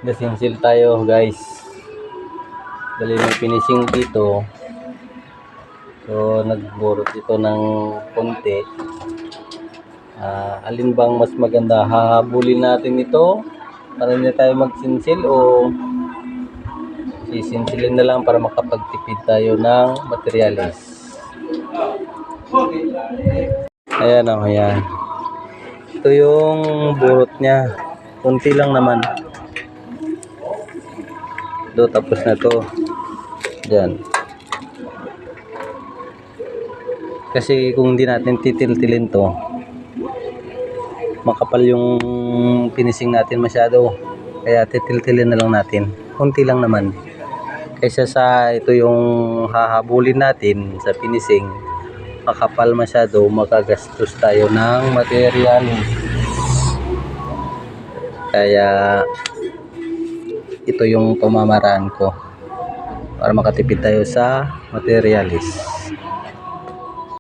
Gasinsil tayo guys. Dali ng finishing dito. So nagburot ito ng konti. Alin bang mas maganda? Hahabulin natin ito para hindi tayo magsinsil o sisinsilin na lang para makapagtipid tayo ng materialis. Ayan o, ayan. Ito yung burot niya. Kunti lang naman. Do, tapos na to. Diyan. Kasi kung hindi natin titil-tilin to, makapal yung finishing natin masyado. Kaya titil-tilin na lang natin. Kunti lang naman. Kaysa sa ito yung hahabulin natin sa finishing, makapal masyado, makagastos tayo ng material. Kaya ito yung pamamaraan ko para makatipid tayo sa materialis.